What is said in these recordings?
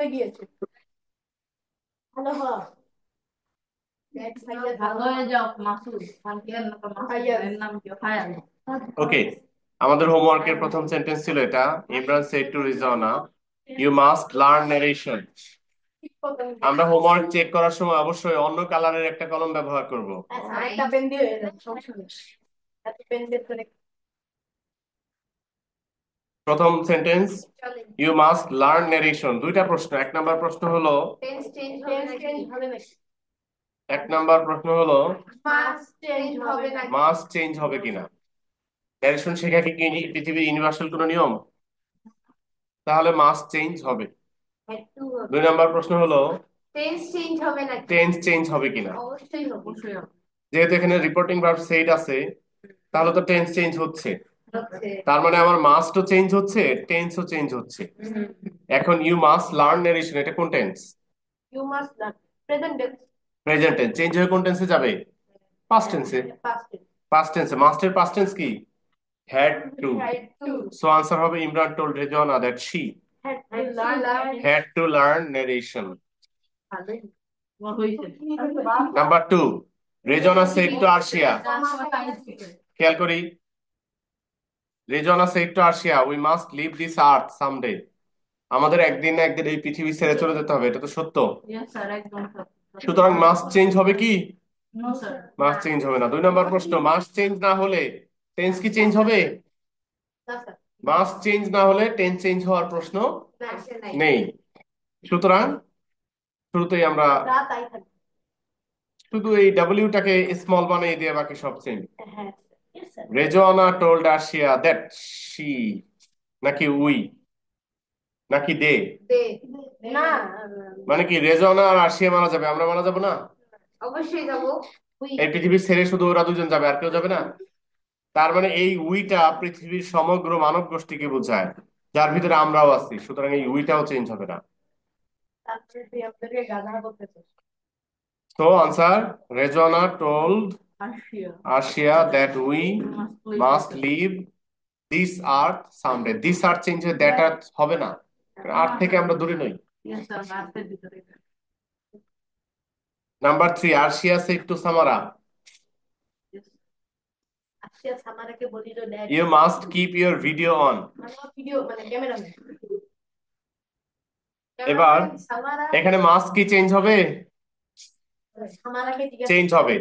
বাথরুমে গিয়েছে। ভালো হ। ভালো হয়ে যাও মাসুদ, কালকে আর না তো মাসুদ এর নাম কি ফায়ার। ওকে, আমাদের হোমওয়ার্কের প্রথম সেন্টেন্স ছিল এটা। Imran said to Rizwana, you must learn narration. আমরা হোমওয়ার্ক চেক করার সময় অবশ্যই অন্য কালারের একটা কলম ব্যবহার করব। একটা পেন দিয়ে সমস্যা নেই। এত পেন দিয়ে তো প্রথম sentence, you must learn narration. দুইটা প্রশ্ন। এক নাম্বার প্রশ্ন হলো, টেন্স চেঞ্জ হবে নাকি? এক নাম্বার প্রশ্ন হলো মাস চেঞ্জ হবে নাকি? মাস চেঞ্জ হবে কিনা। ন্যারেশন শেখা কি পৃথিবীর ইউনিভার্সাল কোনো নিয়ম? তাহলে মাস চেঞ্জ হবে। দুই নাম্বার প্রশ্ন হলো টেন্স চেঞ্জ হবে নাকি? টেন্স চেঞ্জ হবে কিনা। অবশ্যই হবে। অবশ্যই হবে। যেহেতু এখানে রিপোর্টিং ভার্ব সেড আছে, তাহলে তো টেন্স চেঞ্জ হচ্ছে। হচ্ছে। তার মানে আমার মাস্টও চেঞ্জ হচ্ছে, টেন্সও চেঞ্জ হচ্ছে। এখন ইউ মাস্ট লার্ন ন্যারেশন, এটা কোন tense? You must learn. Present tense. Present tense. Change হয়ে কোন টেন্সে যাবে? পাস্ট টেন্সে। Past tense. পাস্ট টেন্সে। মাস্টের পাস্ট টেন্স কি? Had to. Had to. So answer হবে Imran told Rezwana that she had to learn. had to learn narration. ভালোই তোমার হয়েছে। Number two, Rezwana said to Arshia. খেয়াল করি, Rezwana said to Arshia, we must leave this earth someday. আমাদের একদিন না একদিন এই পৃথিবী ছেড়ে চলে যেতে হবে, এটা তো সত্য। ইয়েস স্যার, একদম সত্য। সুতরাং মাস্ট চেঞ্জ হবে কি? No sir. মাস্ট চেঞ্জ হবে না। দুই নম্বর প্রশ্ন, মাস্ট চেঞ্জ না হলে টেন্স কি চেঞ্জ হবে? না স্যার। মাস্ট চেঞ্জ না হলে টেন্স চেঞ্জ হওয়ার প্রশ্ন না সে নাই। নেই। সুতরাং শুরুতেই আমরা যা তাই থাকবে। শুধু এই ডাব্লিউটাকে স্মল বানিয়ে দিয়ে বাকি সব সেম। হ্যাঁ yes sir. Rezwana told Arshia that she, নাকি উই, নাকি দে? দে। না। মানে কি রেজওয়ানা আর আরশিয়া মারা যাবে, আমরা মারা যাব না? অবশ্যই যাব। এই পৃথিবী ছেড়ে শুধু ওরা দুজন যাবে, আর কেউ যাবে না? তার মানে এই উইটা পৃথিবীর সমগ্র মানব গোষ্ঠীকে বোঝায়, যার ভিতরে আমরাও আছি। সুতরাং এই উইটাও চেঞ্জ হবে না। তারপরে তুই আপনাকে গাধা করতেছিস। তো answer, Rezwana told Ashiya. Arshiya that we must must leave this earth someday. This earth change হয়ে দ্যাট আর্থ হবে না, আর্থ থেকে আমরা দূরে নই। ইয়েস স্যার, মার্কের ভিতরে। Number three, Arshia said to Samara, আজকে সামারাকে বলি তো that. You must keep your video on. মানে ভিডিও মানে ক্যামেরাম্যান। এবার সামারা। এখানে মাস্ট কি চেঞ্জ হবে? সামারাকে জিজ্ঞাসা। চেঞ্জ হবে।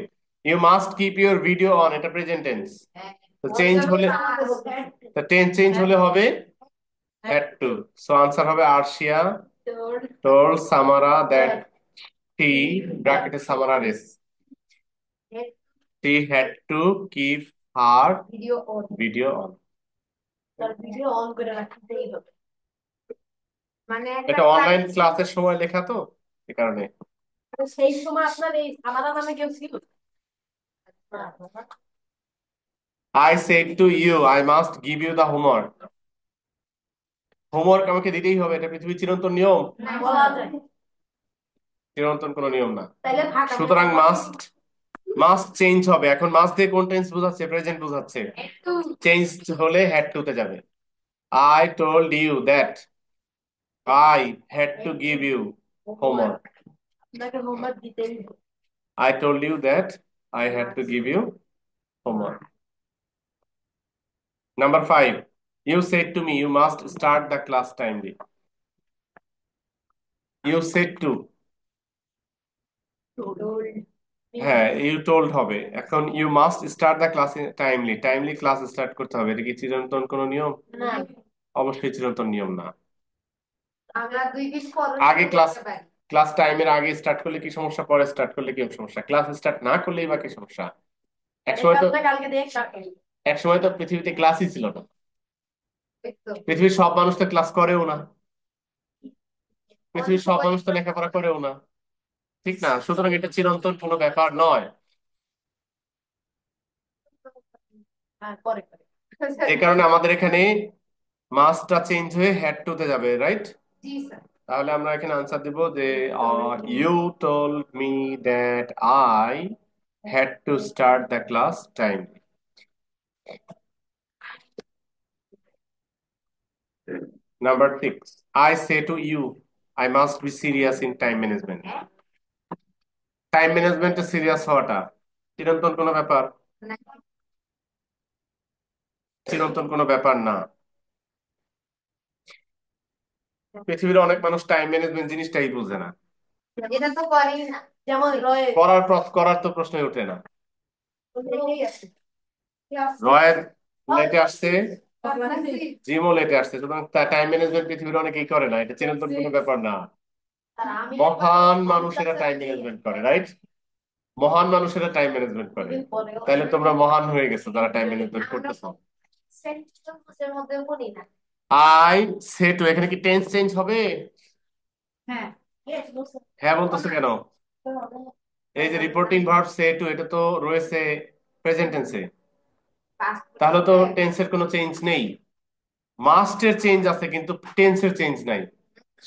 You must keep your video on, এটা প্রেজেন্ট টেন্স। তো চেঞ্জ হলে, তো টেন্স চেঞ্জ হলে হবে হ্যাড টু। সো আনসার হবে আরশিয়া told সামারা that she, ব্র্যাকেটে সামারা রেস, she had to keep her video on. video on. তার ভিডিও অন করে রাখতেই হবে। মানে একটা এটা অনলাইন ক্লাসের সময় লেখা তো, এই কারণে। সেই সময় আপনার এই সামারা নামে কেউ ছিল? I said to you, I must give you the homework. Homework আমাকে দিতেই হবে, এটা পৃথিবীর চিরন্তন নিয়ম। বলা যায়। চিরন্তন কোনো নিয়ম না। তাইলে থাক। সুতরাং মাস্ট, মাস্ট চেঞ্জ হবে। এখন মাস্ট দিয়ে কোন টেন্স বোঝাচ্ছে? প্রেজেন্ট বোঝাচ্ছে। চেঞ্জ হলে হ্যাড টু তে যাবে। I told you that I had to give you homework. আপনাকে হোমওয়ার্ক দিতেই হবে। I told you that I had to give you homework. Number five, you said to me you must start the class timely. You said to, হ্যাঁ you told হবে। এখন you must start the class timely, timely class start করতে হবে। এটা কি চিরন্তন কোনো নিয়ম? না। অবশ্যই চিরন্তন নিয়ম না। আমরা 2 দিন পর আগে ক্লাস, ক্লাস টাইমের আগে স্টার্ট করলে কি সমস্যা, পরে স্টার্ট করলে কি সমস্যা? ক্লাস স্টার্ট না করলেই বা কি সমস্যা? একসময় তো, কালকে দেখ। একসময় তো পৃথিবীতে ক্লাসই ছিল না। পৃথিবীর সব মানুষ তো ক্লাস করেও না, পৃথিবীর সব মানুষ তো লেখাপড়া করেও না, ঠিক না? সুতরাং এটা চিরন্তন কোনো ব্যাপার নয়। হ্যাঁ পরে করে। যে কারণে আমাদের এখানে মাসটা চেঞ্জ হয়ে হ্যাড টু তে যাবে, রাইট? জি স্যার। তাহলে আমরা এখানে আনসার দিব যে you told me that I had to start the class time. Number six, I say to you, I must be serious in time management. Time ম্যানেজমেন্টে serious হওয়াটা চিরন্তন কোনো ব্যাপার? চিরন্তন কোনো ব্যাপার না। পৃথিবীর অনেক মানুষ টাইম ম্যানেজমেন্ট জিনিসটাই বুঝে না। এটা তো করেই না, যেমন করার তো প্রশ্নই ওঠে না। রয়ের লেটে আসছে, জিমও লেটে আসছে, সুতরাং টাইম ম্যানেজমেন্ট পৃথিবীর অনেকেই করে না, এটা চিরন্তন কোনো ব্যাপার না। মহান মানুষেরা টাইম ম্যানেজমেন্ট করে, রাইট? মহান মানুষেরা টাইম ম্যানেজমেন্ট করে। তাহলে তোমরা মহান হয়ে গেছো যারা টাইম ম্যানেজমেন্ট করতেছো। আই সে টু, এখানে কি টেন্স চেঞ্জ হবে? হ্যাঁ বলতেছো কেন? এই যে রিপোর্টিং ভার্ব সে টু, এটা তো রয়েছে প্রেজেন্ট টেন্সে, তাহলে তো টেন্সের কোনো চেঞ্জ নেই। মাস্টের চেঞ্জ আছে কিন্তু টেন্সের চেঞ্জ নাই।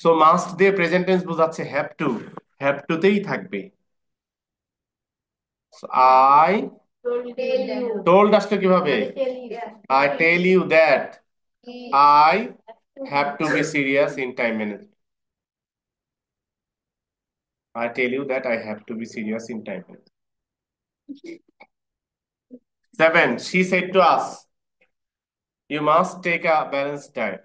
সো মাস্ট দিয়ে প্রেজেন্ট টেন্স বোঝাচ্ছে হ্যাভ টু তেই থাকবে। আই টোল্ড আসলে কিভাবে? I tell you that I have to be serious in time management. I tell you that I have to be serious in time management. 7. She said to us, you must take a balanced diet.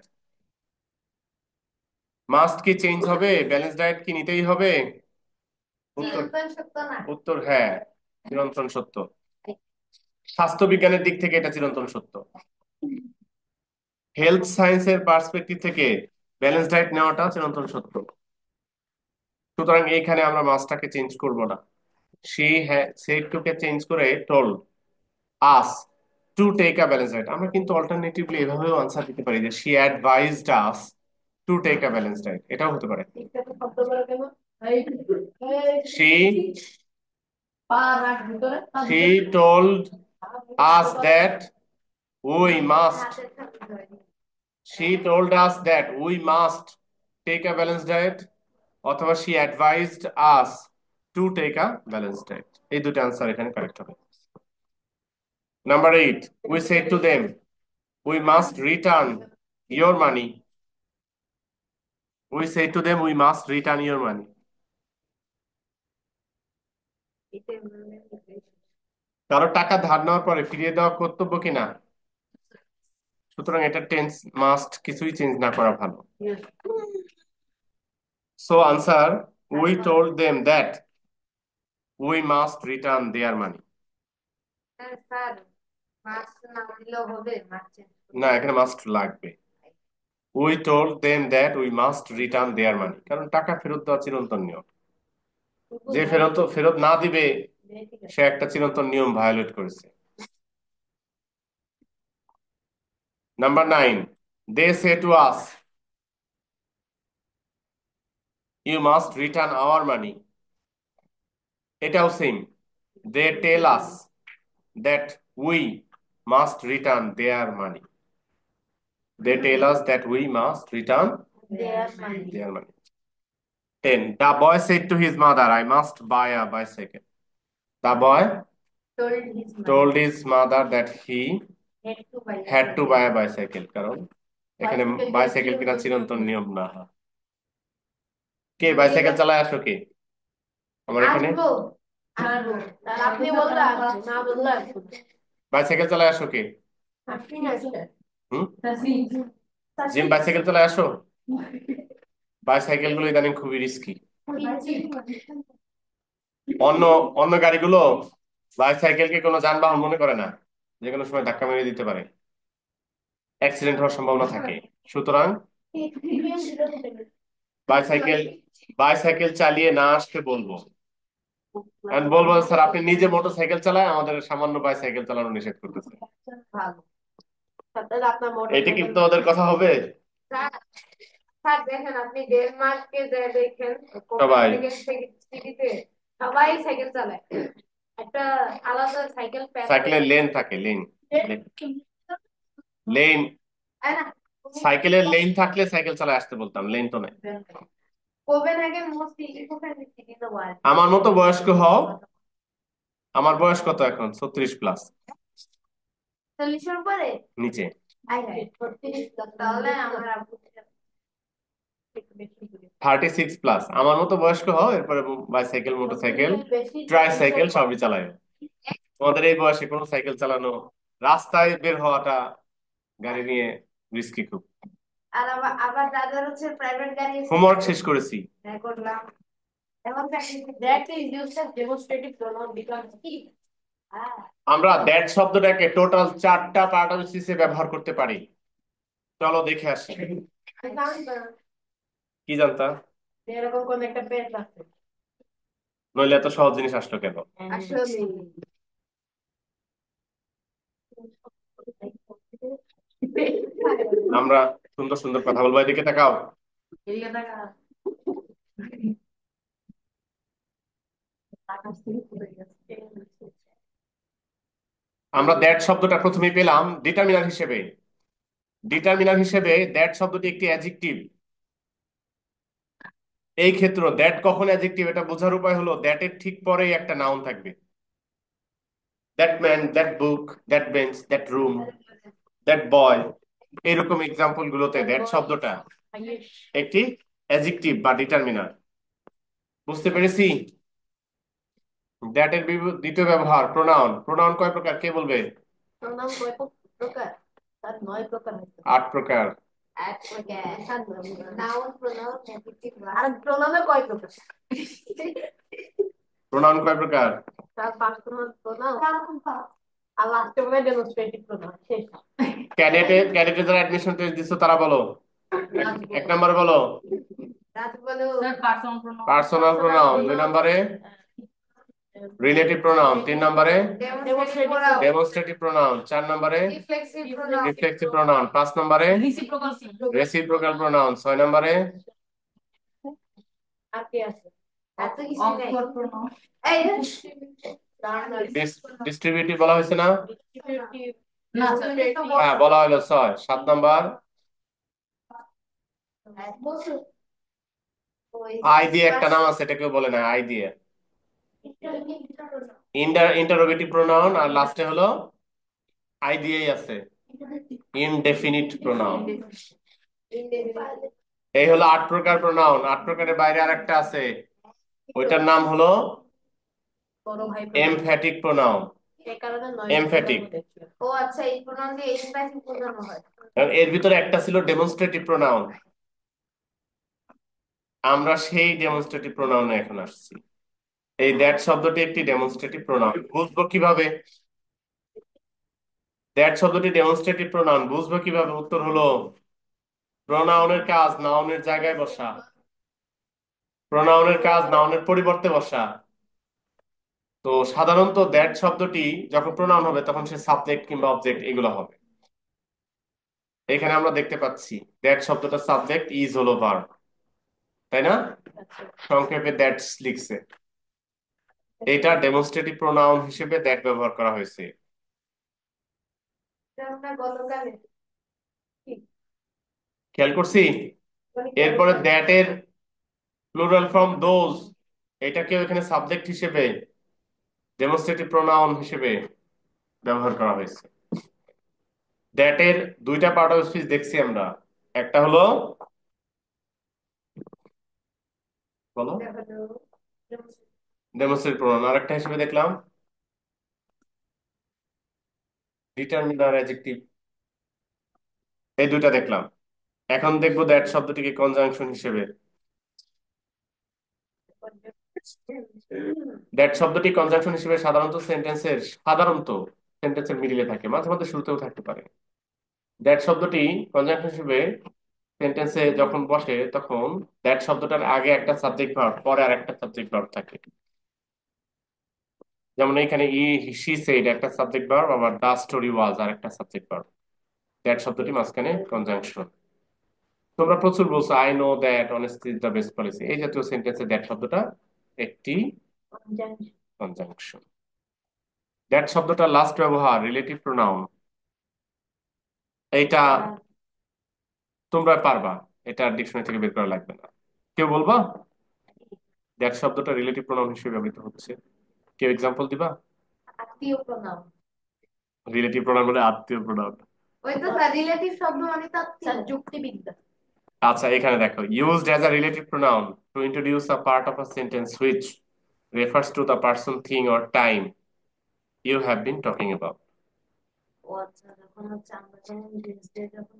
Must কি change হবে? Balance diet কি নিতেই হবে? উত্তর উত্তর হ্যাঁ, চিরন্তন সত্য। স্বাস্থ্য বিজ্ঞানের দিক থেকে এটা চিরন্তন সত্য। হেলথ সায়েন্সের পার্সপেক্টিভ থেকে ব্যালেন্স ডায়েট নেওয়াটা চিরন্তন সত্য। সুতরাং এইখানে আমরা মাসটাকে চেঞ্জ করব না। she said to K change করে told us to take a balanced diet। আমরা কিন্তু অল্টারনেটিভলি এভাবেও আনসার দিতে পারি যে she advised us to take a balanced diet, এটাও হতে পারে। she told us that we must she told us that we must take a balanced diet, অথবা she advised us to take a balanced diet। এই দুটো answer এখানে correct হবে। Number 8, we said to them, we must return your money. We said to them, we must return your money. কারো টাকা ধার নেওয়ার পরে ফিরিয়ে দেওয়া কর্তব্য কিনা? সুতরাং এটা টেন্স মাস্ট কিছুই চেঞ্জ না করা ভালো। So answer, we told them that we must return their money. না, এখানে মাস্ট লাগবে। We told them that we must return their money, কারণ টাকা ফেরত দেওয়া চিরন্তন নিয়ম। যে ফেরত না দিবে সে একটা চিরন্তন নিয়ম ভায়োলেট করেছে। Number 9, they say to us, you must return our money. এটাও same, they tell us that we must return their money. They tell us that we must return their money. 10, the boy said to his mother, I must buy a bicycle. The boy told his mother that he had to buy a bicycle, কারণ এখানে bicycle কিনা চিরন্তন নিয়ম না। কে bicycle চালায় আসো? কে? আমার এখানে বাইসাইকেল চালায় আসো কে? জিম বাইসাইকেল চালায় আসো? বাইসাইকেল গুলো ইদানিং খুবই রিস্কি। অন্য অন্য গাড়িগুলো বাইসাইকেলকে কোনো যানবাহন মনে করে না, যে কোনো সময় ধাক্কা মেরে দিতে পারে, অ্যাক্সিডেন্ট হওয়ার সম্ভাবনা থাকে। সুতরাং বাইসাইকেল চালিয়ে না আসতে বলবো, বলবো স্যার আপনি নিজে মোটরসাইকেল চালায় আমাদের সামান্য বাইসাইকেল চালানো নিষেধ করতেছে। এটা কিন্তু ওদের কথা হবে। দেখেন আপনি ডেনমার্কে দেখেন সবাই সাইকেল চালায়, একটা আলাদা সাইকেলের লেন থাকে, লেন সাইকেলের লেন থাকলে সাইকেল চালায় আসতে বলতাম, লেন তো নাই। আমার মতো বয়স্ক হও। আমার বয়স কত এখন? 36+। 40-এর উপরে নিচে। তাহলে আমার 36+। আমার মতো বয়স্ক হও, এরপরে বাইসাইকেল, মোটরসাইকেল, ট্রাইসাইকেল সবই চালায়। তোমাদের এই বয়সে কোনো সাইকেল চালানো, রাস্তায় বের হওয়াটা গাড়ি নিয়ে রিস্কি খুব। আর আবার আবার দাদার হচ্ছে প্রাইভেট গাড়ি আছে। হোমওয়ার্ক শেষ করেছি। হ্যাঁ, করলাম। এখন That is used as demonstrative pronoun because কি? আমরা দ্যাট শব্দটাকে টোটাল 4টা পার্ট অফ স্পিচে ব্যবহার করতে পারি। চলো দেখে আসি। কি জানতা? এরকম কোন একটা পেট আছে। নইলে এত সহজ জিনিস আসলো কেন? আসলে আমরা সুন্দর সুন্দর কথা বলবো, এদিকে তাকাও। এদিকে টাকা আমরা দ্যাট শব্দটা প্রথমেই পেলাম ডিটারমিনার হিসেবে। ডিটারমিনার হিসেবে দ্যাট শব্দটি একটি অ্যাডজেক্টিভ। এই ক্ষেত্রে দ্যাট কখন অ্যাডজেক্টিভ এটা বোঝার উপায় হলো দ্যাট এর ঠিক পরেই একটা নাউন থাকবে। That man, that book, that bench, that room, that boy, এরকম এক্সাম্পল গুলোতে দ্যাট শব্দটা একটি অ্যাডজেক্টিভ বা ডিটারমিনার। বুঝতে পেরেছি? দ্যাট এর দ্বিতীয় ব্যবহার প্রোনাউন। প্রোনাউন কয় প্রকার কে বলবে? Pronoun কয় প্রকার? তার 9 প্রকার আছে। 8 প্রকার। এক নাউন প্রোনাউন অ্যাডজেক্টিভ আর প্রোনাউনে কয় প্রকার? প্রোনাউন কয় প্রকার? তার পার্সোনাল প্রোনাউন আর লাস্টে বলে ডেমনস্ট্রেটিভ প্রোনাউন। শেষ। ক্যাডেটে যারা অ্যাডমিশন টেস্ট দিছো তারা বলো। 1 নম্বরে বলো রাত বলো পার্সোনাল প্রোনাউন, 2 নম্বরে রিলেটিভ প্রোনাউন, 3 নম্বরে ডেমনস্ট্রেটিভ প্রোনাউন ডেমনস্ট্রেটিভ প্রোনাউন, 4 নম্বরে রিফ্লেক্সিভ প্রোনাউন রিফ্লেক্সিভ প্রোনাউন, 5 নম্বরে রেসিপ্রোকাল প্রোনাউন, 6 নম্বরে আর কি আছে? এত কিছু নেই এই ডিস্ট্রিবিউটিভ বলা হয়েছে না? না হ্যাঁ বলা হলো 6। 7 নম্বর আই দিয়ে একটা নাম আছে, এটা কেউ বলে না, আই দিয়ে ইন্টারোগেটিভ প্রোনাউন, আর লাস্টে হলো আই দিয়েই আছে ইনডেফিনিট প্রোনাউন। এই হলো 8 প্রকার প্রোনাউন। 8 প্রকারের বাইরে আরেকটা আছে, ওইটার নাম হলো বড় ভাই এমফ্যাটিক প্রোনাউন। এই কারণে 9 এমফ্যাটিক। ও আচ্ছা, এই প্রোনাউন দিয়ে এমপ্যাথি বোঝানো হয়। এর ভিতরে একটা ছিল ডেমনস্ট্রেটিভ প্রোনাউন। আমরা সেই ডেমনস্ট্রেটিভ প্রোনাউনে এখন আসছি। এই দ্যাট শব্দটি একটি ডেমনস্ট্রেটিভ প্রোনাউন। বুঝবো কিভাবে দ্যাট শব্দটি ডেমনস্ট্রেটিভ প্রোনাউন? বুঝবো কিভাবে? উত্তর হলো প্রোনাউনের কাজ নাউনের জায়গায় বসা, প্রোনাউনের কাজ নাউনের পরিবর্তে বসা। তো সাধারণত দ্যাট শব্দটি যখন প্রোনাউন হবে তখন সে সাবজেক্ট কিংবা অবজেক্ট এগুলো হবে। এখানে আমরা দেখতে পাচ্ছি দ্যাট শব্দটা সাবজেক্ট, ইজ হলো ভার্ব, তাই না? সংক্ষেপে দ্যাটস লিখছে। এটা ডেমনস্ট্রেটিভ প্রোনাউন হিসেবে দ্যাট ব্যবহার করা হয়েছে। আমরা গতকালে খেয়াল করছি? এরপরে দ্যাট এর প্লুরাল ফর্ম দোজ, এটাকেও এখানে সাবজেক্ট হিসেবে ডেমনস্ট্রেটিভ প্রোনাউন হিসেবে ব্যবহার করা হয়েছে। দ্যাট এর 2টা পার্ট অফ স্পিচ দেখছি আমরা। একটা হলো বলো ডেমনস্ট্রেটিভ প্রোনাউন, আরেকটা হিসেবে দেখলাম ডিটারমিনার অ্যাডজেক্টিভ। এই 2টা দেখলাম। এখন দেখবো দ্যাট শব্দটিকে কনজাংশন হিসেবে। দ্যাট শব্দটি কনজাংশন হিসেবে সাধারণত সেন্টেন্সের মিডিলে থাকে, মাঝে মাঝে শুরুতেও থাকতে পারে। দ্যাট শব্দটি কনজাংশন হিসেবে সেন্টেন্সে যখন বসে তখন দ্যাট শব্দটার আগে একটা সাবজেক্ট ভার্ব, পরে আর একটা সাবজেক্ট ভার্ব থাকে। যেমন এখানে শি সেড একটা সাবজেক্ট ভার্ব, আবার দা স্টোরি ওয়াজ আর একটা সাবজেক্ট ভার্ব। দ্যাট শব্দটি মাঝখানে কনজাংশন। তোমরা প্রচুর বলছো I know that honesty is the best policy, এই জাতীয় সেন্টেন্সে দ্যাট শব্দটা একটি কনজাংশন। দ্যাট শব্দটা লাস্ট ব্যবহার রিলেটিভ প্রোনাউন। এইটা তোমরা পারবা, এটা ডিকশনারি থেকে বের করা লাগবে না। কেউ বলবা দ্যাট শব্দটা রিলেটিভ প্রোনাউন হিসেবে ব্যবহৃত হচ্ছে? কেউ এক্সাম্পল দিবা? আত্মীয় প্রোনাউন। রিলেটিভ প্রোনাউন বলে আত্মীয় প্রোনাউন। ওই তো রিলেটিভ শব্দ মানে তো আত্মীয়। যুক্তিবিদ্যা। আচ্ছা এখানে দেখো, used as a relative pronoun to introduce a part of a sentence which refers to the person, thing or time you have been talking about. ও আচ্ছা, যখন হচ্ছে আমরা যেমন Wednesday যখন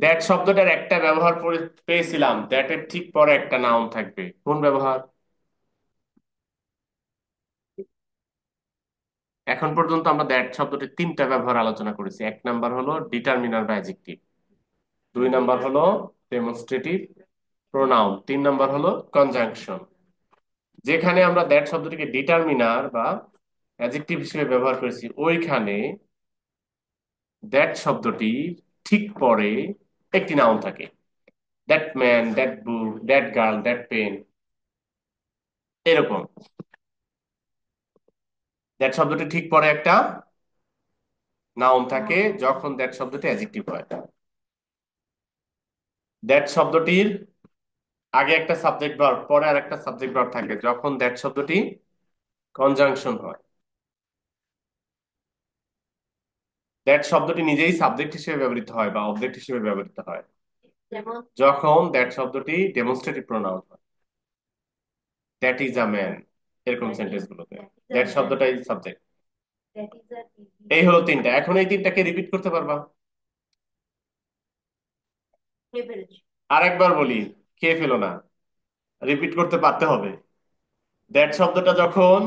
দ্যাট শব্দটার একটা ব্যবহার পেয়েছিলাম, দ্যাট এর ঠিক পরে একটা নাউন থাকবে, কোন ব্যবহার? এখন পর্যন্ত আমরা দ্যাট শব্দটির তিনটা ব্যবহার আলোচনা করেছি। এক নাম্বার হলো ডিটারমিনার বা অ্যাডজেক্টিভ, দুই নাম্বার হলো ডেমনস্ট্রেটিভ প্রোনাউন, তিন নাম্বার হলো কনজাংশন। যেখানে আমরা দ্যাট শব্দটিকে ডিটারমিনার বা অ্যাডজেক্টিভ হিসেবে ব্যবহার করেছি, ওইখানে দ্যাট শব্দটির ঠিক পরে একটি নাউন থাকে। That man, that book, that girl, that pen, এরকম। দ্যাট শব্দটি ঠিক পরে একটা নাউন থাকে যখন দ্যাট শব্দটি অ্যাডজেক্টিভ হয়। দ্যাট শব্দটির আগে একটা সাবজেক্ট ভার্ব, পরে আর একটা সাবজেক্ট ভার্ব থাকে যখন দ্যাট শব্দটি কনজাংশন হয়। দ্যাট শব্দটি নিজেই সাবজেক্ট হিসেবে ব্যবহৃত হয় বা অবজেক্ট হিসেবে ব্যবহৃত হয় যেমন যখন দ্যাট শব্দটি ডেমনস্ট্রেটিভ প্রোনাউন হয়। দ্যাট ইজ আ ম্যান, এরকম সেন্টেন্স গুলোতে দ্যাট শব্দটাই সাবজেক্ট। that is a এই হলো তিনটা। এখন এই তিনটাকে রিপিট করতে পারবা? privilege. আরেকবার বলি, খেয়ে ফেলো না, রিপিট করতে পারতে হবে। দ্যাট শব্দটা যখন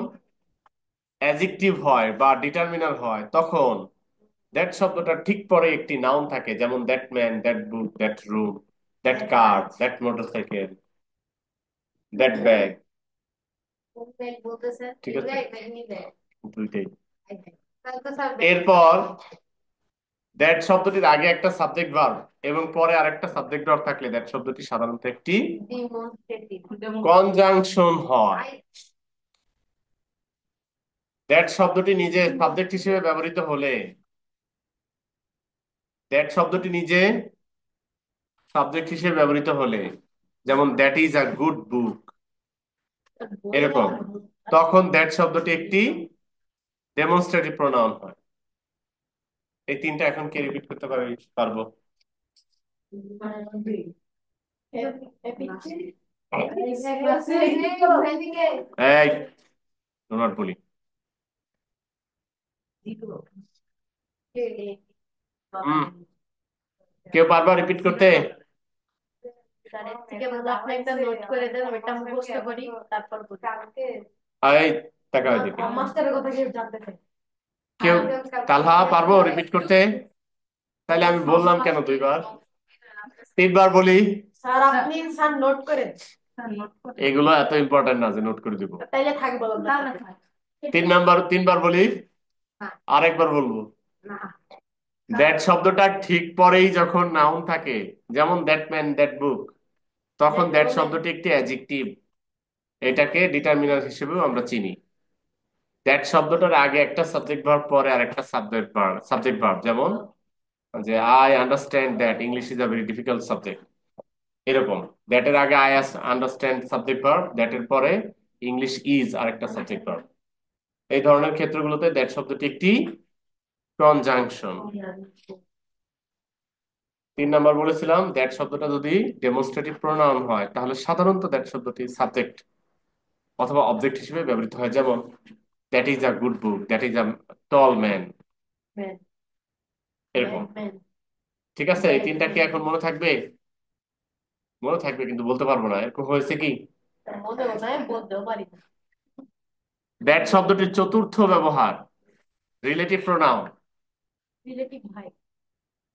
অ্যাডজেক্টিভ হয় বা ডিটারমিনার হয় তখন দ্যাট শব্দটার ঠিক পরে একটি নাউন থাকে, যেমন that man, that book, that room, that car, that motorcycle, that bag. কোন ব্যাগ বলতেছে? ঠিক আছে, ব্যাগ ব্যাগ নি ব্যাগ। দুইটাই। তাহলে তো স্যার এরপর দ্যাট শব্দটির আগে একটা সাবজেক্ট ভার্ব এবং পরে আরেকটা সাবজেক্ট ভার্ব থাকলে দ্যাট শব্দটি সাধারণত একটি ডিমনস্ট্রেটিভ। কনজাংশন হয়। দ্যাট শব্দটি নিজে সাবজেক্ট হিসেবে ব্যবহৃত হলে, দ্যাট শব্দটি নিজে সাবজেক্ট হিসেবে ব্যবহৃত হলে, যেমন দ্যাট ইজ আ গুড বুক, এরকম, তখন দ্যাট শব্দটি একটি ডেমনস্ট্রেটিভ প্রোনাউন হয়। এই তিনটা এখন কে রিপিট করতে পারবো? এই ডোনাট বলি, কেউ পারবা রিপিট করতে? স্যারের থেকে বলে আপনি একটা নোট করে দেন, ওইটা মুখস্থ করি, তারপর বলি। এই টাকা ওইদিকে, মাস্টারের কথা কেউ জানতে চাই? কেউ তালহা পারবো রিপিট করতে? তাহলে আমি বললাম কেন দুইবার? তিনবার বলি। স্যার আপনি স্যার নোট করেন। এগুলো এত ইম্পর্টেন্ট না যে নোট করে দিব। তাইলে থাক বলো না। তিনবার বলি, আরেকবার বলবো। দ্যাট শব্দটা ঠিক পরেই যখন নাউন থাকে, যেমন দ্যাট ম্যান, দ্যাট বুক, তখন দ্যাট শব্দটি একটি অ্যাডজেক্টিভ, এটাকে ডিটারমিনার হিসেবেও আমরা চিনি। দ্যাট শব্দটার আগে একটা সাবজেক্ট ভার্ব, পরে আরেকটা সাবজেক্ট ভার্ব, যেমন যে I understand that English is a very difficult subject, এরকম। দ্যাট এর আগে I understand subject verb, that এর পরে ইংলিশ ইজ আরেকটা সাবজেক্ট ভার্ব। এই ধরনের ক্ষেত্রগুলোতে দ্যাট শব্দটি একটি কনজাংশন। 3 নাম্বার বলেছিলাম, দ্যাট শব্দটা যদি ডেমনস্ট্রেটিভ প্রোনাউন হয় তাহলে সাধারণত দ্যাট শব্দটি সাবজেক্ট অথবা অবজেক্ট হিসেবে ব্যবহৃত হয়, যেমন that is a good book, that is a tall man, এরকম। ঠিক আছে, এই তিনটা কি এখন মনে থাকবে? মনে থাকবে কিন্তু বলতে পারবো না, এরকম হয়েছে কি? বলতেও পারি না। দ্যাট শব্দটির চতুর্থ ব্যবহার রিলেটিভ প্রোনাউন। রিলেটিভ ভাই।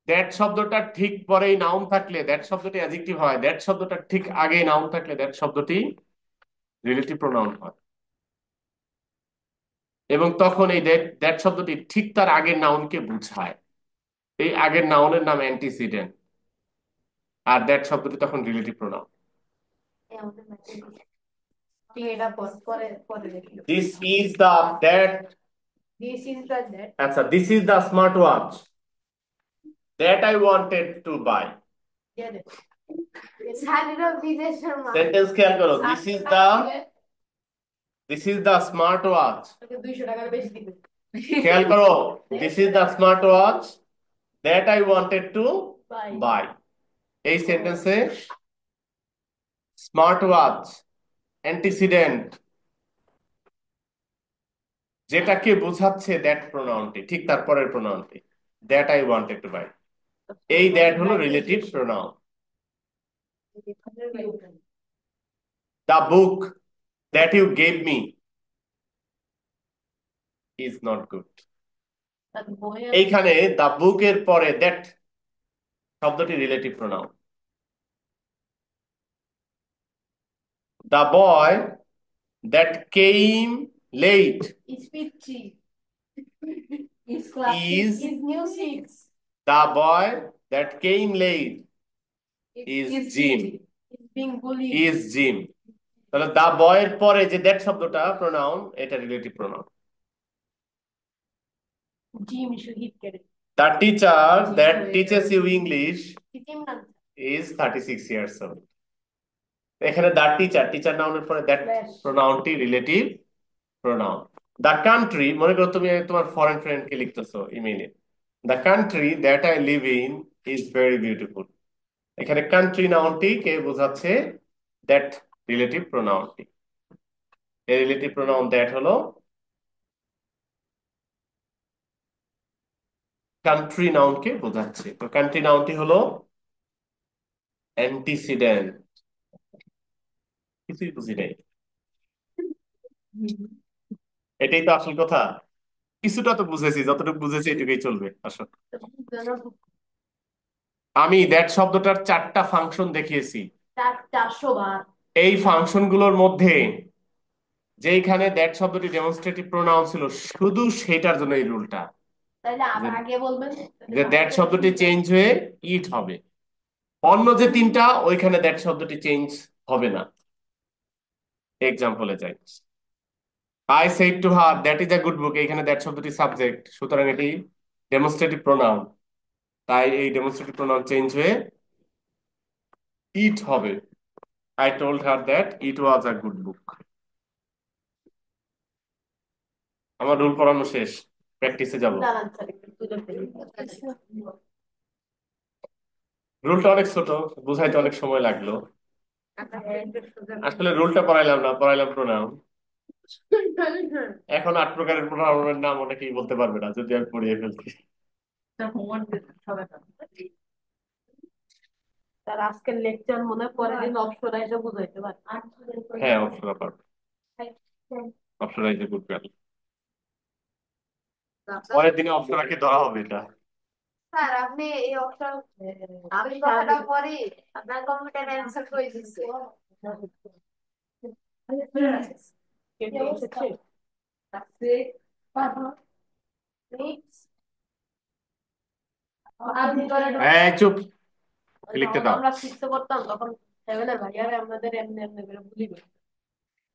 দ্যাট শব্দটা ঠিক পরেই নাউন থাকলে দ্যাট শব্দটি অ্যাডজেক্টিভ হয়, দ্যাট শব্দটা ঠিক আগেই নাউন থাকলে দ্যাট শব্দটি রিলেটিভ প্রোনাউন হয়। এবং তখন এই দ্যাট শব্দটি ঠিক তার আগের নাউনকে বোঝায়। এই আগের নাউনের নাম অ্যান্টিসিডেন্ট, আর দ্যাট শব্দটি তখন রিলেটিভ প্রোনাউন। এটা পরে পরে দেখি। This is the that, this is the that. আচ্ছা, this is the smart watch that I wanted to buy. স্যারেরও বিদেশের মা। সেন্টেন্স খেয়াল করো, this is the smart watch, 200 টাকার বেশি দিবে। খেয়াল করো, this is the smart watch that I wanted to buy. এই সেন্টেন্সে স্মার্ট ওয়াচ অ্যান্টিসিডেন্ট যেটাকে বোঝাচ্ছে দ্যাট প্রোনাউনটি, ঠিক তারপরের প্রোনাউনটি, that I wanted to buy. এই দ্যাট হলো relative pronoun. The book that you gave me is not good. এইখানে দ্য বুক এর পরে দ্যাট শব্দটি relative pronoun. The boy that came late Is 50. Is class is Is new 6. the boy that came late is Jim. Is being bullied. Is Jim. তাহলে দা বয়ের পরে যে that শব্দটা pronoun, এটা রিলেটিভ প্রোনাউন। Jim শহীদ করে। The teacher that teaches you English Jim নাম। is 36 years old. এখানে the teacher নাউনের পরে দ্যাট প্রোনাউনটি রিলেটিভ প্রোনাউন। দ্য কান্ট্রি, মনে করো তুমি তোমার ফরেন ফ্রেন্ডকে লিখতেছো ইমেইলে, the country that I live in is very beautiful. এখানে কান্ট্রি নাউনটি কে বোঝাচ্ছে? দ্যাট রিলেটিভ প্রোনাউনটি। এই রিলেটিভ প্রোনাউন দ্যাট হলো কান্ট্রি নাউনকে বোঝাচ্ছে। তো কান্ট্রি নাউনটি হলো অ্যান্টিসিডেন্ট। কিছুই বুঝি নাই, এটাই তো আসল কথা। কিছুটা তো বুঝেছি, যতটুকু বুঝেছি এটুকুই চলবে। আসো, আমি দ্যাট শব্দটার 4টা ফাংশন দেখিয়েছি। 400 বার। এই ফাংশন গুলোর মধ্যে যেইখানে দ্যাট শব্দটি ডেমনস্ট্রেটিভ প্রোনাউন ছিল, শুধু সেটার জন্য এই রুলটা, তাইলে আগে বলবেন যে দ্যাট শব্দটি চেঞ্জ হয়ে ইট হবে। অন্য যে 3টা, ওইখানে দ্যাট শব্দটি চেঞ্জ হবে না। এক্সাম্পলে যাই, I said to her that is a good বুক, এইখানে দ্যাট শব্দটি সাবজেক্ট, সুতরাং এটি ডেমনস্ট্রেটিভ প্রোনাউন, তাই এই ডেমনস্ট্রেটিভ প্রোনাউন চেঞ্জ হয়ে ইট হবে। I told her that it was a good বুক। আমার রুল পড়ানো শেষ, প্র্যাকটিসে যাব। দাঁড়ান স্যার একটু তুলে ফেলি। রুলটা অনেক ছোট, বুঝাইতে অনেক সময় লাগলো। আসলে রুলটা পড়াইলাম প্রোনাউন। এখন 8 প্রকারের প্রোনাউনের নাম অনেকেই বলতে পারবে না যদি আমি পড়িয়ে ফেলছি। স্যার আজকের লেকচার মনে হয় পরের দিন অপসরা এসে বুঝাইতে পারে। হ্যাঁ, অপশরা পারবে। অপশরা ইজ এ গুড গার্ল। পরের দিনে অপশরাকে ধরা হবে এটা। স্যার আপনি এই অপশন আমি কথাটা পরে আপনার কম্পিউটারে অ্যানসার করে দিচ্ছি। হ্যাঁ, চুপ, লিখতে দাও। আমরা শিখতে করতাম তখন সেভেনের ভাইয়ারে আমাদের এমনি এমনি করে ভুলি গেল।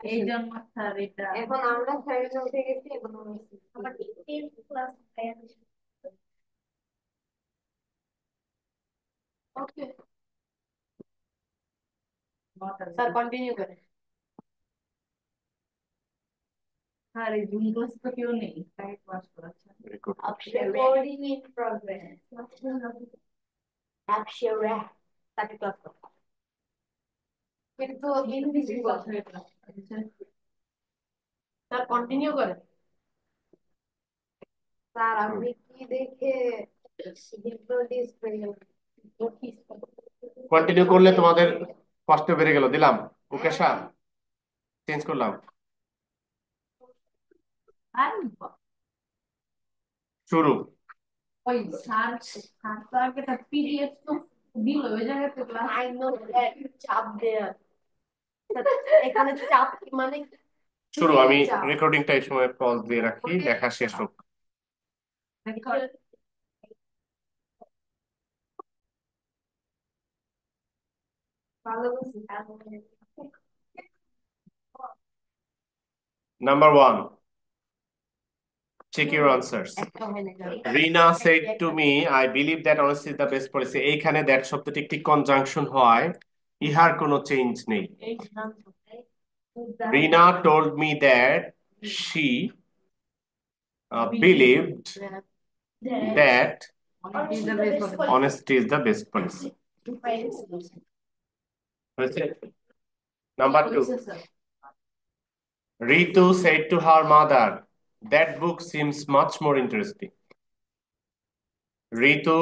এই জন্য স্যার এটা এখন আমরা সাইডে উঠে গেছি, এখন আমরা ওকে স্যার কন্টিনিউ করেন। স্যার এই জুন ক্লাস তো কেউ নেই, তাই ক্লাস করাচ্ছে। Very good. recording in progress. Apsara তাকে ক্লাস করো। কিন্তু ইনভিজিবল। স্যার কন্টিনিউ করেন। স্যার আপনি কি দেখে হিপনোটিস হয়ে গেলেন? কন্টিনিউ করলে তোমাদের কষ্ট বেড়ে গেল। দিলাম ওকে, চেঞ্জ করলাম। আর শুরু। ওই স্যার তো আগে একটা পিডিএফ তো দিল, ওই জায়গায় তো ক্লাস আই নো দ্যাট চাপ দেয়ার। এখানে চাপ মানে শুরু। আমি রেকর্ডিংটা এই সময় পজ দিয়ে রাখি, দেখা শেষ হোক। ভালো Number 1, check your answers. Rina said to me, I believe that honesty is the best policy. এইখানে দ্যাট শব্দটি একটি কনজাংশন হয়, ইহার কোনো চেঞ্জ নেই। Rina told me that she believed that honesty is the best policy. হয়েছে? Number 2, হয়েছে sir. Ritu said to her mother, that book seems much more interesting. Ritu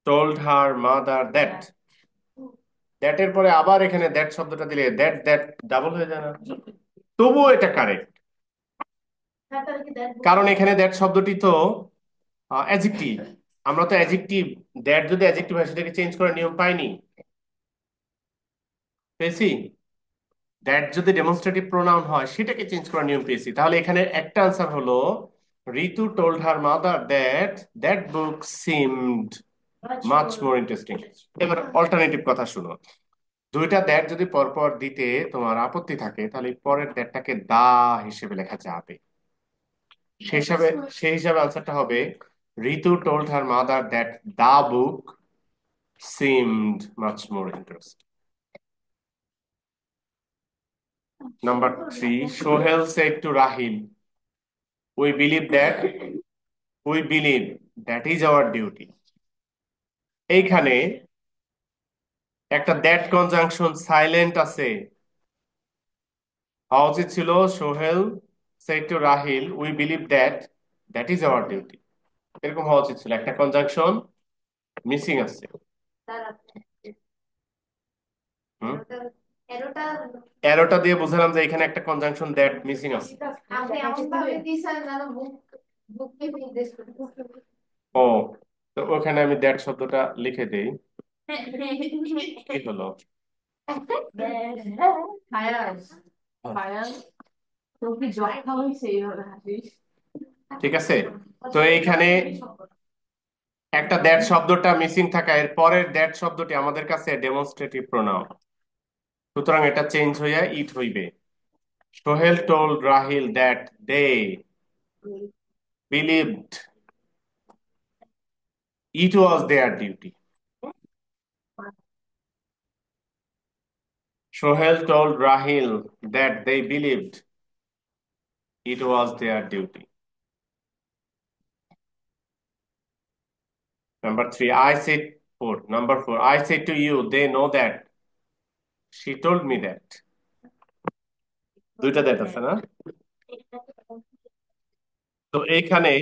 told her mother that. That এর পরে আবার এখানে that শব্দটা দিলে that double হয়ে যায় না? তবুও এটা কারেক্ট, কারণ এখানে দ্যাট শব্দটি তো অ্যাডজেক্টিভ। আমরা তো অ্যাডজেক্টিভ, দ্যাট যদি অ্যাডজেক্টিভ হয় সেটাকে চেঞ্জ করার নিয়ম পাইনি, পেয়েছি? দ্যাট যদি ডেমনস্ট্রেটিভ প্রোনাউন হয় সেটাকে চেঞ্জ করার নিয়ম পেয়েছি। তাহলে এখানে একটা আনসার হলো Ritu told her mother that that book seemed much more interesting. এবার অল্টারনেটিভ কথা শুনো, দুইটা দ্যাট যদি পরপর দিতে তোমার আপত্তি থাকে তাহলে পরের দ্যাটটাকে দা হিসেবে লেখা যাবে। সেই হিসাবে আনসারটা হবে Ritu told her mother that the book seemed much more interesting. Number 3, Sohail said to Rahil, we believe that is our duty. এইখানে একটা দ্যাট কনজাংশন সাইলেন্ট আছে, হওয়া উচিত ছিল Sohel said to Rahil, we believe that is our duty, এরকম হওয়া উচিত ছিল। একটা কনজাংশন মিসিং আছে। হুম, অ্যারোটা দিয়ে বুঝলাম যে এখানে একটা কনজাংশন দ্যাট মিসিং আছে। আপনি এমন ভাবে দিয়েছেন যেন বুককে নির্দেশ করতেছে। ও, তো ওখানে আমি দ্যাট শব্দটা লিখে দেই, কি হলো? ফায়ার ফায়ার তোর কি যক্ষা হয়েছে এইভাবে হাসিস? ঠিক আছে, তো এইখানে একটা দ্যাট শব্দটা মিসিং থাকা, এর পরের দ্যাট শব্দটি আমাদের কাছে ডেমনস্ট্রেটিভ প্রোনাউন, সুতরাং এটা চেঞ্জ হইয়া ইট হইবে। Sohail told Rahil that they believed it was their duty. Sohail told Rahil that they believed it was their duty. Number 4, I said to you, they know that. She told me that. দুইটা that আছে না? তো এইখানে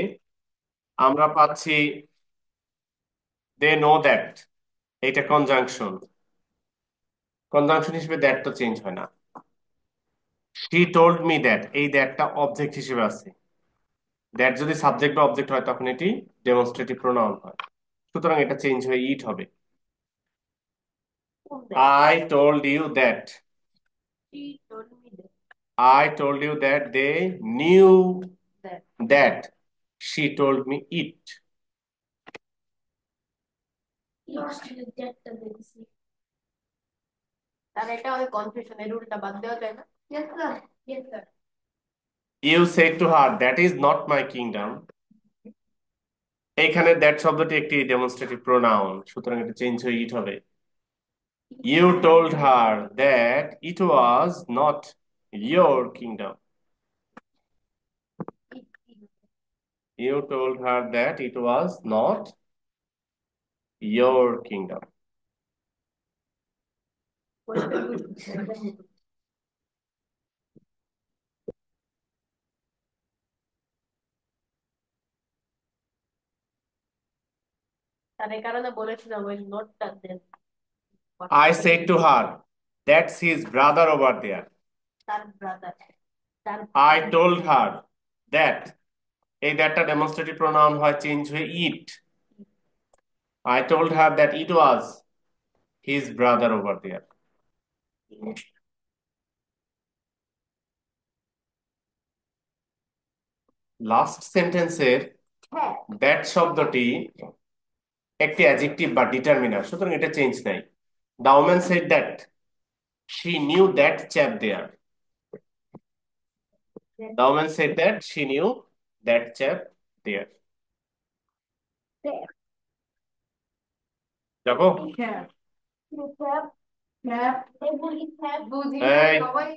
আমরা পাচ্ছি দে know that, এইটা conjunction হিসেবে that তো চেঞ্জ হয় না। শি টোল্ড মি দ্যাট, এই দ্যাটটা অবজেক্ট হিসেবে আছে। দ্যাট যদি সাবজেক্ট বা অবজেক্ট হয় তখন এটি ডেমনস্ট্রেটিভ প্রোনাউন হয়, সুতরাং এটা চেঞ্জ হয়ে ইট হবে। I told you that, I told you that they knew that. She told me it. তাহলে এটা অনেক কনফিউশন, এই রুলটা বাদ দেওয়া যায় না? Yes, sir. Yes, sir. You said to her, that is not my kingdom. এখানে দ্যাট শব্দটি একটি ডেমনস্ট্রেটিভ প্রোনাউন, সুতরাং এটা চেঞ্জ হয়ে ইট হবে। You told her that it was not your kingdom. You told her that it was not your kingdom. তার এই কারণে বলেছিলাম ওই নোটটা দেন। I said to her, that's his brother over there. তার brother, I told her that, এই দ্যাটটা demonstrative pronoun হয় change হয়ে ইট। I told her that it was his brother over there. Last সেন্টেন্সের দ্যাট শব্দটি একটি অ্যাডজেক্টিভ বা ডিটারমিনার, সুতরাং এটা চেঞ্জ নাই। The woman said that she knew that chap there. The woman said that she knew that chap there. দেখো, বুঝি এই। সবাই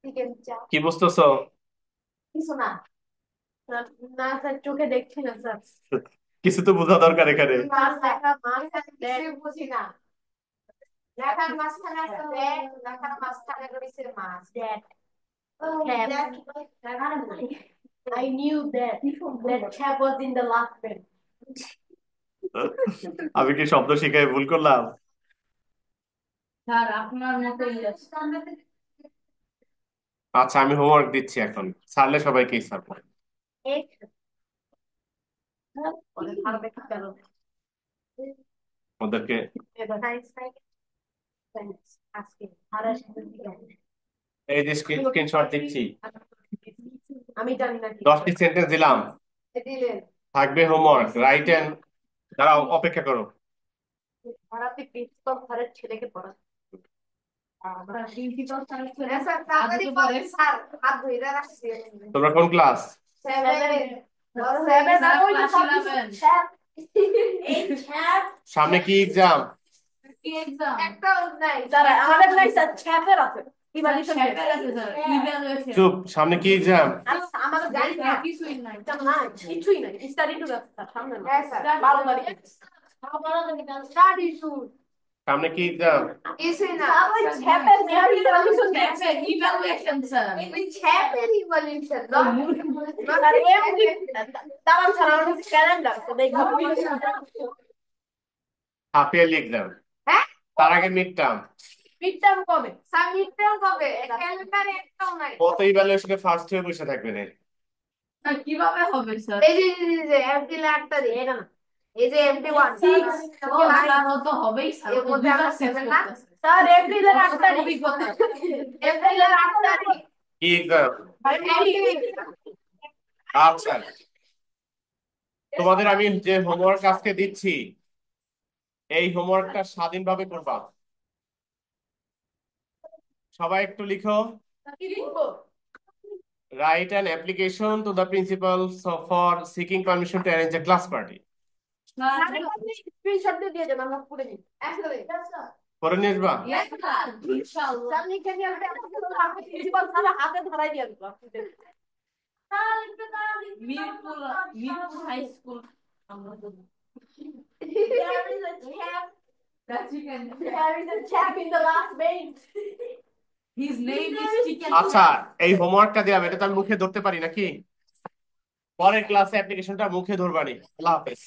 চিকেন চাপ কি বুঝতেছো? কিছু না। না স্যার, চোখে দেখছি না স্যার। কিছু তো বোঝা দরকার এখানে। স্যার লেখা মাঝখানে কিছুই বুঝি না। লেখার মাঝখানে একটা ব্যাগ, লেখার মাঝখানে রয়েছে মাছ। That bag I knew that chap was in the last bed. আমি কি শব্দ শিখাই ভুল করলাম? স্যার আপনার মতোই আছে। আচ্ছা, আমি হোমওয়ার্ক দিচ্ছি এখন, ছাড়লে সবাইকে ছাড়বো। Eight. পরে ছাড়বে কি কেন? ওদেরকে এবার science আজকে আড়াই দিকে। এই যে স্ক্রিনশট দিচ্ছি, আমি জানি না কি 10টি সেন্টেন্স দিলাম, দিলেন। থাকবে হোমওয়ার্ক, রাইট এন্ড দাঁড়াও, অপেক্ষা করো। ভাড়াতে প্রিন্সিপাল স্যারের ছেলেকে পড়া। প্রিন্সিপাল স্যার হ্যাঁ স্যার, তাড়াতাড়ি বলেন স্যার, হাত ধরে রাখছি। তোমরা কোন class? 7 Seven, Sir, I'm going to class talk to 11. chap. Eight chap. সামনে কি এক্সাম? কি এক্সাম? একটাও নাই। স্যার আমাদের নাই স্যার চ্যাপের আছে। ইভালুয়েশন চ্যাপের আছে স্যার, ইভ্যালুয়েশন। চুপ, সামনে কি এক্সাম? আচ্ছা আমাদের গাড়ি না কিছুই নাই। এটা না কিছুই নাই স্টাডি টু স্যার সামনে না হ্যাঁ স্যার। 12 তারিখে স্টাডি শুট। সামনে কি এক্সাম? কিছুই না। স্যার ওই চ্যাপের ইভালুয়েশন চ্যাপের evaluation sir. We chapter evolution, not sir এমনি দাঁড়ান স্যার আমার কাছে ক্যালেন্ডার তো দেখো হাফ ইয়ারলি এক্সাম, হ্যাঁ? তার আগে মিড টার্ম। মিডটার্ম কবে? সাবমিটটাও কবে? ক্যালেন্ডারে একটাও নাই। কত ইভ্যালুয়েশনে ফার্স্ট হয়ে বসে থাকবে না? স্যার কিভাবে হবে স্যার? এই যে এমটি 8 তারিখ এখানে। এই যে এমটি 1 ও স্যার ও তো হবেই স্যার, এর ও মধ্যে দুইবার আমরা শেষ 7 না? করতেছে। স্যার এপ্রিলের 8 তারিখ অভিজ্ঞতা। এপ্রিলের 8 তারিখ। কি এক্সাম? এমটি আচ্ছা, তোমাদের আমি যে হোমওয়ার্ক আজকে দিচ্ছি, এই হোমওয়ার্কটা স্বাধীনভাবে করবা। সবাই একটু লিখো, কি লিখবো? write an application to the principal for seeking permission to arrange a class party. Sir screenshot দিয়ে দেন আমরা পড়ে নিই আসলে করে নিয়ে আসবা? ইয়েস স্যার ইনশাআল্লাহ। স্যার লিখে নিয়ে আসবে প্রিন্সিপাল স্যার হাতে ধরাই দিয়ে আসবো মিরপুর মিরপুর হাই স্কুল আমরা তো There is a chap. that you can There is a chap in the last bench. his name is chicken. আচ্ছা, এই হোমওয়ার্কটা দিলাম, এটা তো আমি মুখে ধরতে পারি নাকি? পরের ক্লাসে অ্যাপ্লিকেশনটা মুখে ধরবানি। আল্লাহ হাফেজ।